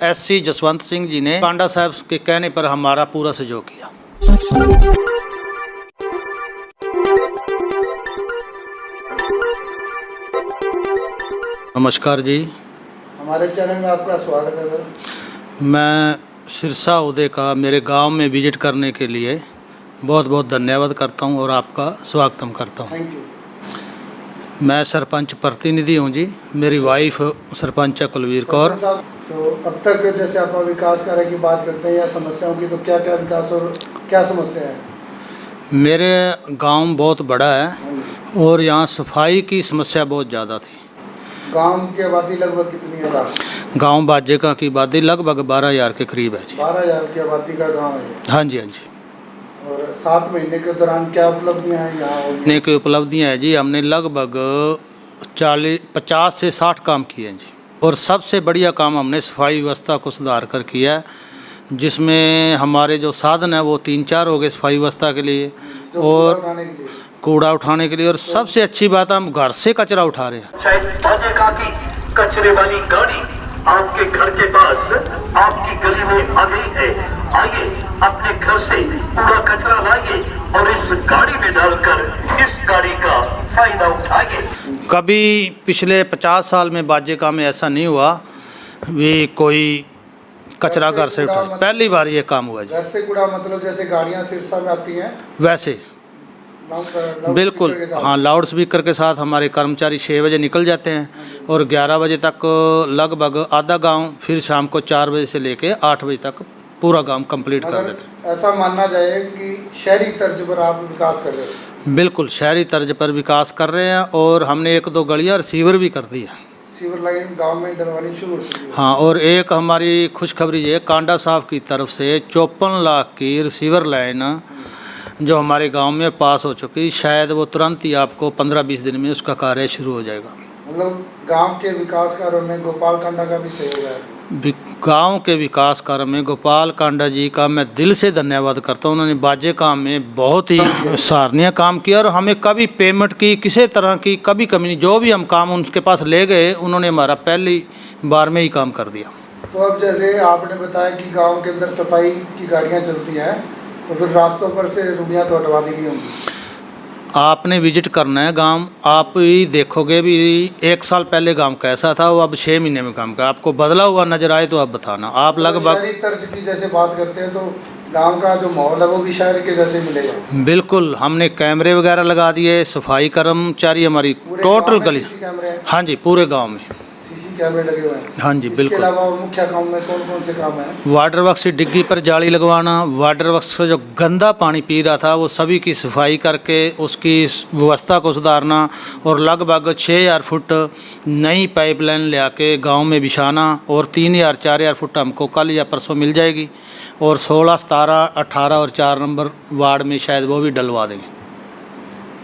SC Jaswant Singh ji ने कांडा साहब के कहने पर हमारा पूरा सहयोग किया। नमस्कार जी, हमारे चैनल में आपका स्वागत है सर। मैं सिरसा उदय का मेरे गांव में विजिट करने के लिए बहुत बहुत धन्यवाद करता हूं और आपका स्वागतम करता हूं। Thank you. मैं सरपंच प्रतिनिधि हूं जी, मेरी वाइफ सरपंच है कुलवीर कौर। साहब, तो अब तक जैसे आप विकास कार्य की बात करते हैं या समस्याओं की, तो क्या क्या विकास और क्या समस्या है? मेरे गांव बहुत बड़ा है और यहाँ सफाई की समस्या बहुत ज़्यादा थी। गांव की आबादी लगभग कितनी है? गांव बाजेका की आबादी लगभग 12,000 के करीब है जी। 12,000 की आबादी का गांव है। हाँ जी, हाँ जी। और 7 महीने के दौरान क्या उपलब्धियां हैं यहाँ? ने की उपलब्धियाँ हैं जी, हमने लगभग 50 से 60 काम किए हैं जी। और सबसे बढ़िया काम हमने सफाई व्यवस्था को सुधार कर किया है, जिसमें हमारे जो साधन है वो 3-4 हो गए सफाई व्यवस्था के लिए और कूड़ा उठाने के लिए। और सबसे अच्छी बात है, हम घर से कचरा उठा रहे हैं। शायद कचरे वाली गाड़ी आपके घर के पास आपकी गली में आ गई है। आइए अपने घर से पूरा कचरा लाइए और इस गाड़ी में डालकर इस गाड़ी का फायदा उठाइए। कभी पिछले 50 साल में बाजेका में ऐसा नहीं हुआ भी कोई कचरा घर से उठा, पहली बार ये काम हुआ जी। घर से कूड़ा मतलब जैसे गाड़ियाँ सिरसा में आती हैं वैसे बिल्कुल, हाँ, लाउड स्पीकर के साथ हमारे कर्मचारी 6 बजे निकल जाते हैं और 11 बजे तक लगभग आधा गांव, फिर शाम को 4 बजे से लेके 8 बजे तक पूरा गांव कंप्लीट कर देते हैं। ऐसा मानना जाए कि शहरी तर्ज पर आप विकास कर रहे हैं? बिल्कुल शहरी तर्ज पर विकास कर रहे हैं और हमने 1-2 गलियाँ रिसीवर भी कर दी है। सीवर लाइन गांव में डलवानी शुरू हो चुकी है। हाँ, और एक हमारी खुशखबरी ये कांडा साहब की तरफ से 54 लाख की रिसीवर लाइन जो हमारे गांव में पास हो चुकी, शायद वो तुरंत ही आपको 15-20 दिन में उसका कार्य शुरू हो जाएगा। मतलब गांव के विकास कार्यों में गोपाल कांडा का भी सहयोग है? गांव के विकास कार्य में गोपाल कांडा जी का मैं दिल से धन्यवाद करता हूं। उन्होंने बाजे काम में बहुत ही सराहनीय काम किया और हमें कभी पेमेंट की किसी तरह की कभी कमी नहीं। जो भी हम काम उनके पास ले गए, उन्होंने हमारा पहली बार में ही काम कर दिया। तो अब जैसे आपने बताया कि गाँव के अंदर सफाई की गाड़ियाँ चलती हैं, तो फिर रास्तों पर से रुड़ियाँ तो हटवा दी गई होंगी। आपने विजिट करना है गांव, आप ही देखोगे भी 1 साल पहले गांव कैसा था, वो अब 6 महीने में काम का आपको बदला हुआ नजर आए तो आप बताना। आप लगभग शहरी तर्ज की जैसे बात करते हैं तो गांव का जो माहौल है वो भी शहर के जैसे मिलेगा? बिल्कुल, हमने कैमरे वगैरह लगा दिए, सफाई कर्मचारी हमारी टोटल गली, हाँ जी, पूरे गाँव में सीसी कैमरे लगे हुए हैं। हाँ जी, बिल्कुल। इसके अलावा मुख्य काम में कौन कौन से काम हैं? वाटर वर्क्स की डिग्गी पर जाली लगवाना, वाटर वर्क्स का जो गंदा पानी पी रहा था वो सभी की सफाई करके उसकी व्यवस्था को सुधारना और लगभग 6,000 फुट नई पाइपलाइन ले आके गाँव में बिछाना और 3,000-4,000 फुट हमको कल या परसों मिल जाएगी और 16, 17, 18 और 4 नंबर वार्ड में शायद वो भी डलवा देंगे।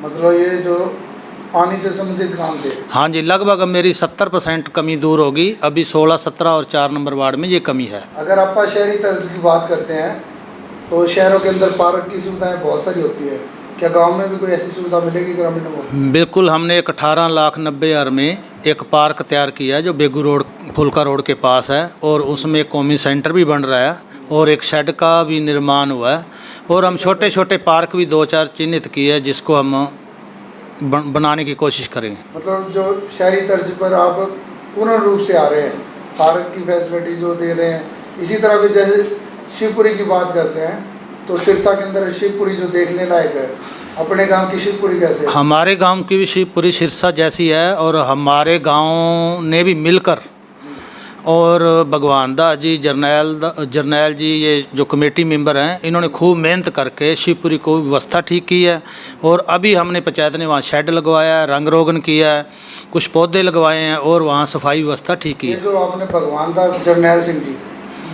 मतलब ये जो पानी से संबंधित काम थे? हाँ जी, लगभग मेरी 70% कमी दूर होगी। अभी 16, 17 और 4 नंबर वार्ड में ये कमी है। अगर आप शहरी तर्ज की बात करते हैं तो शहरों के अंदर पार्क की सुविधाएं बहुत सारी होती है, क्या गांव में भी कोई ऐसी सुविधा मिलेगी ग्रामीणों को? बिल्कुल, हमने एक 18,90,000 में एक पार्क तैयार किया है जो बेगू रोड, फुलका रोड के पास है और उसमें एक कॉमन सेंटर भी बन रहा है और एक शेड का भी निर्माण हुआ है और हम छोटे छोटे पार्क भी 2-4 चिन्हित किए हैं जिसको हम बनाने की कोशिश करेंगे। मतलब जो शहरी तर्ज पर आप पूर्ण रूप से आ रहे हैं, पार्क की फैसिलिटी जो दे रहे हैं, इसी तरह भी जैसे शिवपुरी की बात करते हैं तो सिरसा के अंदर शिवपुरी जो देखने लायक है, अपने गांव की शिवपुरी कैसे है? हमारे गांव की भी शिवपुरी सिरसा जैसी है और हमारे गांव ने भी मिलकर और भगवान दास जी, जरनैल जी, ये जो कमेटी मेंबर हैं, इन्होंने खूब मेहनत करके शिवपुरी को व्यवस्था ठीक की है और अभी हमने पंचायत ने वहाँ शेड लगवाया है, रंग रोगन किया है, कुछ पौधे लगवाए हैं और वहाँ सफाई व्यवस्था ठीक की है। ये जो आपने भगवान दास जरनैल सिंह जी,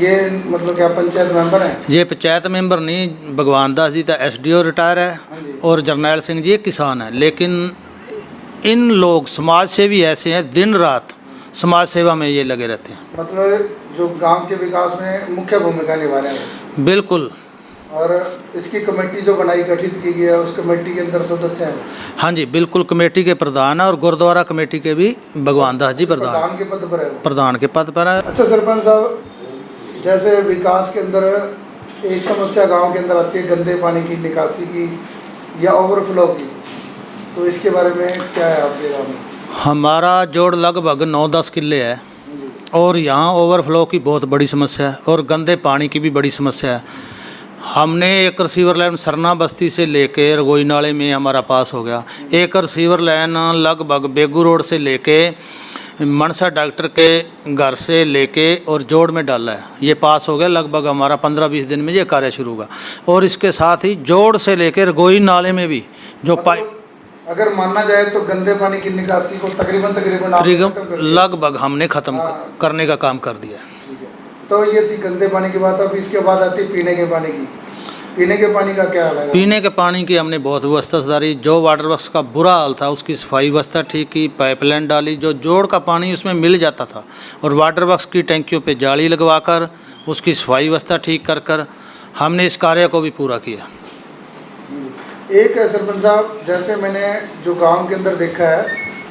ये मतलब क्या पंचायत मेंबर हैं? ये पंचायत मेंबर नहीं, भगवान दास जी तो SDO रिटायर है और जरनैल सिंह जी एक किसान है, लेकिन इन लोग समाज सेवी ऐसे हैं, दिन रात समाज सेवा में ये लगे रहते हैं। मतलब जो गांव के विकास में मुख्य भूमिका निभा रहे हैं? बिल्कुल। और इसकी कमेटी जो बनाई, गठित की गई है, उस कमेटी के अंदर सदस्य हैं? हाँ जी, बिल्कुल, कमेटी के प्रधान है और गुरुद्वारा कमेटी के भी भगवान दास जी प्रधान के पद पर है? प्रधान के पद पर है। अच्छा सरपंच साहब, जैसे विकास के अंदर एक समस्या गांव के अंदर आती है गंदे पानी की निकासी की या ओवरफ्लो की, तो इसके बारे में क्या है आपके गाँव में? हमारा जोड़ लगभग 9-10 किले है और यहाँ ओवरफ्लो की बहुत बड़ी समस्या है और गंदे पानी की भी बड़ी समस्या है। हमने एक रिसीवर लाइन सरना बस्ती से लेके रगोई नाले में हमारा पास हो गया। एक रिसीवर लाइन लगभग बेगू रोड से लेके मनसा डॉक्टर के घर से लेके और जोड़ में डाला है, ये पास हो गया। लगभग हमारा 15-20 दिन में ये कार्य शुरू होगा। और इसके साथ ही जोड़ से लेके रगोई नाले में भी जो पाइप, अगर मानना जाए तो गंदे पानी की निकासी को तकरीबन लगभग हमने ख़त्म करने का काम कर दिया। ठीक है, तो ये थी गंदे पानी की बात। अब इसके बाद आती है पीने के पानी की। पीने के पानी का क्या हाल है? पीने के पानी की हमने बहुत व्यवस्था सुधारी। जो वाटर वर्क्स का बुरा हाल था उसकी सफाई व्यवस्था ठीक की, पाइपलाइन डाली, जो जोड़ का पानी उसमें मिल जाता था और वाटर वर्क्स की टैंकियों पे जाली लगवाकर उसकी सफाई व्यवस्था ठीक कर हमने इस कार्य को भी पूरा किया। एक है सरपंच साहब, जैसे मैंने जो गांव के अंदर देखा है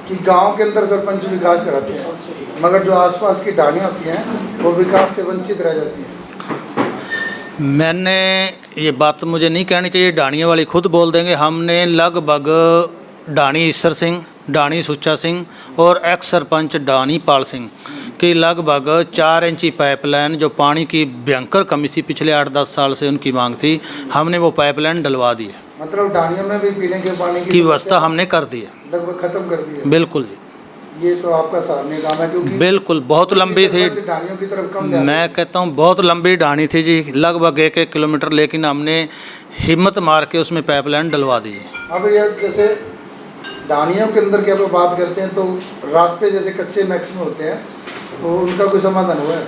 कि गांव के अंदर सरपंच विकास कराते हैं मगर जो आसपास की ढाणियाँ होती हैं वो विकास से वंचित रह जाती हैं। मैंने ये बात मुझे नहीं कहनी चाहिए, ढाणियों वाली खुद बोल देंगे। हमने लगभग ढाणी ईश्वर सिंह, ढाणी सुच्चा सिंह और एक्स सरपंच ढाणी पाल सिंह की लगभग 4 इंची पाइपलाइन, जो पानी की भयंकर कमी थी पिछले 8-10 साल से उनकी मांग थी, हमने वो पाइपलाइन डलवा दी है। मतलब ढाणियों में भी पीने के पानी की व्यवस्था हमने कर दी है, लगभग खत्म कर दी है। बिल्कुल जी, ये तो आपका सराहनीय काम है क्योंकि बिल्कुल बहुत लंबी थी। ढाणियों की तरफ कम ध्यान मैं कहता हूँ बहुत लंबी ढाणी थी जी, लगभग 1-1 किलोमीटर, लेकिन हमने हिम्मत मार के उसमें पाइपलाइन डलवा दी है। अब ये जैसे ढाणियों के अंदर की आप बात करते हैं तो रास्ते जैसे कच्चे मैक्सिमम होते हैं, तो उनका कोई समाधान हुआ है?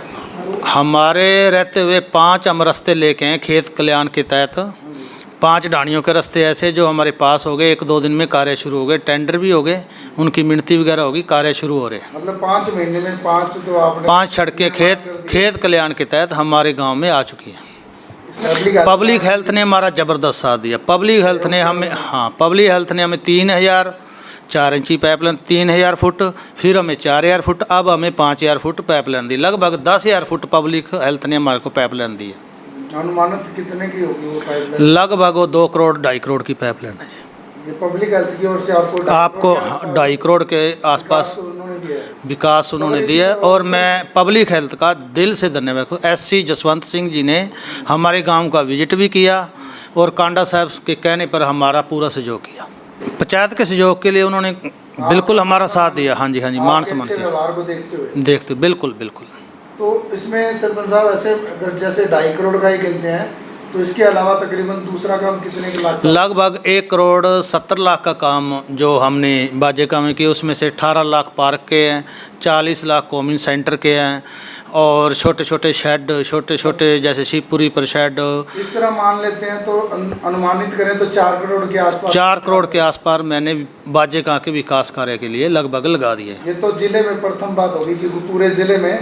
हमारे रहते हुए 5 हम रास्ते लेके हैं खेत कल्याण के तहत। 5 ढाणियों के रास्ते ऐसे जो हमारे पास हो गए, 1-2 दिन में कार्य शुरू हो गए, टेंडर भी हो गए, उनकी मिणती वगैरह होगी, कार्य शुरू हो रहे हैं। मतलब 5 महीने में 5 तो आपने 5 सड़कें खेत कल्याण के तहत हमारे गांव में आ चुकी हैं। पब्लिक हेल्थ ने हमारा ज़बरदस्त साथ दिया। पब्लिक हेल्थ ने हमें 3000 4 इंची पाइपलाइन 3000 फुट, फिर हमें 4000 फुट, अब हमें 5000 फुट पाइपलाइन दी। लगभग 10,000 फुट पब्लिक हेल्थ ने हमारे को पाइपलाइन दी है। अनुमानित कितने की होगी वो पाइपलाइन? लगभग वो 2 करोड़ 2.5 करोड़ की पाइपलाइन है जी। ये पब्लिक हेल्थ की ओर से आपको 2.5 करोड़ के आसपास विकास उन्होंने दिया। और मैं पब्लिक हेल्थ का दिल से धन्यवाद करूँ। SC जसवंत सिंह जी ने हमारे गांव का विजिट भी किया और कांडा साहब के कहने पर हमारा पूरा सहयोग किया। पंचायत के सहयोग के लिए उन्होंने बिल्कुल हमारा साथ दिया। हाँ जी, मान सम्मान देखते बिल्कुल। तो इसमें सरपंच साहब ऐसे अगर जैसे 2.5 करोड़ का ही गिनते हैं तो इसके अलावा तकरीबन दूसरा काम कितने के लाख? लगभग 1 करोड़ 70 लाख का काम जो हमने बाजे का में किया, उसमें से 18 लाख पार्क के हैं, 40 लाख कॉमन सेंटर के हैं और छोटे छोटे शेड, छोटे जैसे शिवपुरी पर शेड। इस तरह मान लेते हैं तो अनुमानित करें तो 4 करोड़ के आसपास 4 करोड़ के आसपास मैंने बाजे का के विकास कार्य के लिए लगभग लगा दिए। ये तो जिले में प्रथम बात होगी क्योंकि पूरे जिले में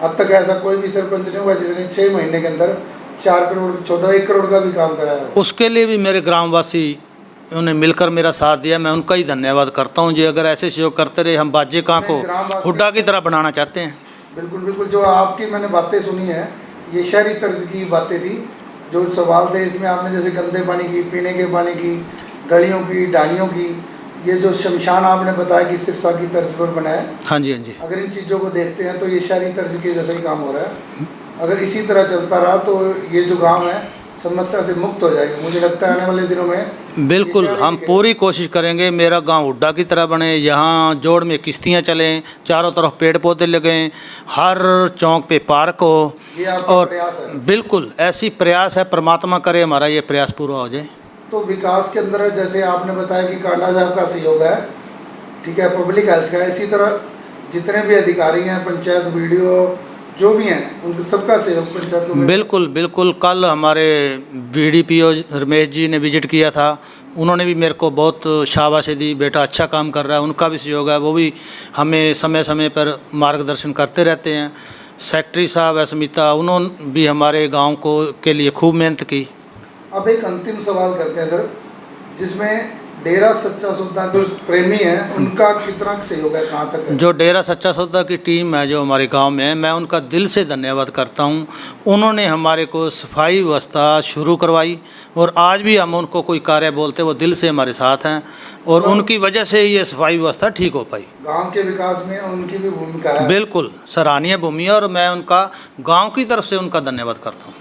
अब तक ऐसा कोई भी सरपंच नहीं हुआ जिसने 6 महीने के अंदर 4 करोड़ छोटा 1 करोड़ का भी काम कराया। उसके लिए भी मेरे ग्रामवासी उन्हें मिलकर मेरा साथ दिया, मैं उनका ही धन्यवाद करता हूं जी। अगर ऐसे सहयोग करते रहे, हम बाजे का को हुड्डा की तरह बनाना चाहते हैं। बिल्कुल। जो आपकी मैंने बातें सुनी है ये शहरी तर्ज की बातें थी। जो सवाल थे इसमें आपने जैसे गंदे पानी की, पीने के पानी की, गलियों की, ढाणियों की, ये जो शमशान आपने बताया कि सिरसा की तर्ज पर बना है। हाँ जी। अगर इन चीज़ों को देखते हैं तो ये शहरी तर्ज के जैसा ही काम हो रहा है। अगर इसी तरह चलता रहा तो ये जो गांव है समस्या से मुक्त हो जाएगा। मुझे लगता है आने वाले दिनों में बिल्कुल हम पूरी कोशिश करेंगे मेरा गांव हुड्डा की तरह बने, यहाँ जोड़ में किश्तियाँ चलें, चारों तरफ पेड़ पौधे लगें, हर चौक पे पार्क हो। ये आपका और प्रयास है? बिल्कुल ऐसी प्रयास है, परमात्मा करे हमारा ये प्रयास पूरा हो जाए। तो विकास के अंदर जैसे आपने बताया कि कांडा साहब का सहयोग है, ठीक है, पब्लिक हेल्थ का, इसी तरह जितने भी अधिकारी हैं, पंचायत BDO जो भी हैं, उनका सबका सहयोग पंचायत को। बिल्कुल। कल हमारे VDPO रमेश जी ने विजिट किया था, उन्होंने भी मेरे को बहुत शाबाशी दी, बेटा अच्छा काम कर रहा है। उनका भी सहयोग है, वो भी हमें समय समय पर मार्गदर्शन करते रहते हैं। सेक्रेटरी साहब है स्मिता, उन्होंने भी हमारे गांव को के लिए खूब मेहनत की। अब एक अंतिम सवाल करते हैं सर, जिसमें डेरा सच्चा सौदा जो प्रेमी हैं उनका कितना सहयोग है, कहाँ तक है? जो डेरा सच्चा सौदा की टीम है जो हमारे गांव में है, मैं उनका दिल से धन्यवाद करता हूं। उन्होंने हमारे को सफाई व्यवस्था शुरू करवाई और आज भी हम उनको कोई कार्य बोलते वो दिल से हमारे साथ हैं और उनकी वजह से ये सफाई व्यवस्था ठीक हो पाई। गांव के विकास में उनकी भी भूमिका है। बिल्कुल सराहनीय भूमि है और मैं उनका गाँव की तरफ से उनका धन्यवाद करता हूँ।